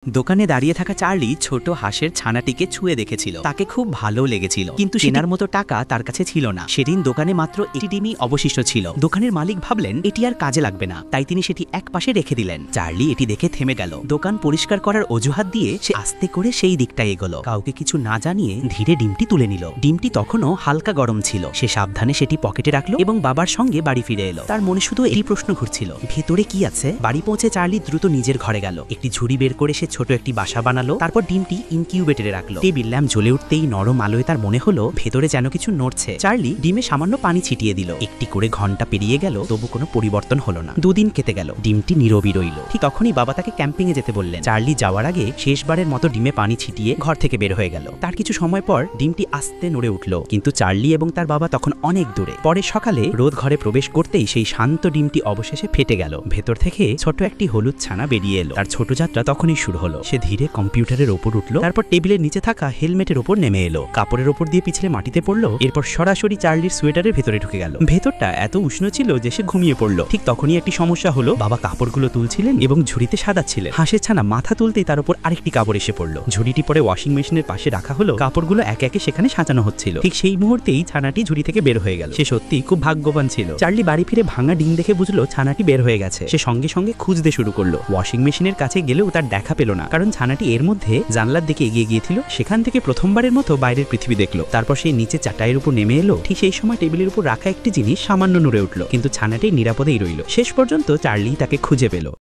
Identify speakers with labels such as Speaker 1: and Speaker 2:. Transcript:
Speaker 1: দোকানে দাঁড়িয়ে থাকা চার্লি ছোট হাঁসের ছানাটিকে ছুঁয়ে দেখেছিল। তাকে খুব ভালো লেগেছিল, কিন্তু কেনার মতো টাকা তার কাছে ছিল না। সেদিন দোকানে মাত্র একটি ডিমই অবশিষ্ট ছিল। দোকানের মালিক ভাবলেন এটি আর কাজে লাগবে না, তাই তিনি সেটি এক পাশে রেখে দিলেন। চার্লি এটি দেখে থেমে গেল। দোকান পরিষ্কার করার অজুহাত দিয়ে সে আস্তে করে সেই দিকটায় এগোলো। কাউকে কিছু না জানিয়ে ধীরে ডিমটি তুলে নিল। ডিমটি তখনও হালকা গরম ছিল। সে সাবধানে সেটি পকেটে রাখলো এবং বাবার সঙ্গে বাড়ি ফিরে এলো। তার মনে শুধু এই প্রশ্ন ঘুরছিল, ভেতরে কি আছে। বাড়ি পৌঁছে চার্লি দ্রুত নিজের ঘরে গেল। একটি ঝুড়ি বের করে সে ছোট একটি বাসা বানালো। তারপর ডিমটি ইনকিউবেটরে রাখলো। টেবিল ল্যাম্প জ্বলে উঠতেই নরম আলোয় তার মনে হলো ভেতরে যেন কিছু নড়ছে। চার্লি ডিমে সামান্য পানি ছিটিয়ে দিল। একটি করে ঘন্টা পেরিয়ে গেল, তবু কোনো পরিবর্তন হলো না। দুদিন কেটে গেল, ডিমটি নীরবই রইল। ঠিক তখনই বাবা তাকে ক্যাম্পিং এ যেতে বললেন। চার্লি যাওয়ার আগে শেষবারের মতো ডিমে পানি ছিটিয়ে ঘর থেকে বের হয়ে গেল। তার কিছু সময় পর ডিমটি আস্তে নড়ে উঠল, কিন্তু চার্লি এবং তার বাবা তখন অনেক দূরে। পরে সকালে রোদ ঘরে প্রবেশ করতেই সেই শান্ত ডিমটি অবশেষে ফেটে গেল। ভেতর থেকে ছোট একটি হলুদ ছানা বেরিয়ে এলো। তার ছোট যাত্রা তখনই শুরু হলো। সে ধীরে কম্পিউটারের ওপর উঠলো, তারপর টেবিলের নিচে থাকা হেলমেটের ওপর নেমে এলো। কাপড়ের ওপর দিয়ে পিছলে মাটিতে পড়লো, এরপর সরাসরি চার্লির সোয়েটারের ভেতরে ঢুকে গেল। ভেতরটা এত উষ্ণ ছিল যে সে ঘুমিয়ে পড়লো। ঠিক তখনই একটি সমস্যা হলো। বাবা কাপড়গুলো তুলছিলেন এবং ঝুড়িতে সাজাচ্ছিলেন। হাঁসের ছানা মাথা তুলতেই তার উপর আরেকটি কাপড় এসে পড়লো। ঝুড়িটি পরে ওয়াশিং মেশিনের পাশে রাখা হলো। কাপড়গুলো একে একে সেখানে সাজানো হচ্ছিল। ঠিক সেই মুহূর্তেই ছানাটি ঝুড়ি থেকে বের হয়ে গেল। সে সত্যি খুব ভাগ্যবান ছিল। চার্লি বাড়ি ফিরে ভাঙা ডিম দেখে বুঝলো ছানাটি বের হয়ে গেছে। সে সঙ্গে সঙ্গে খুঁজতে শুরু করলো। ওয়াশিং মেশিনের কাছে গেলেও তার দেখা পেল না, কারণ ছানাটি এর মধ্যে জানলার দিকে এগিয়ে গিয়েছিল। সেখান থেকে প্রথমবারের মতো বাইরের পৃথিবী দেখলো। তারপর সেই নিচে চাটাইয়ের উপর নেমে এলো। ঠিক সেই সময় টেবিলের উপর রাখা একটি জিনিস সামান্য নড়ে উঠলো, কিন্তু ছানাটি নিরাপদেই রইল। শেষ পর্যন্ত চার্লি তাকে খুঁজে পেল।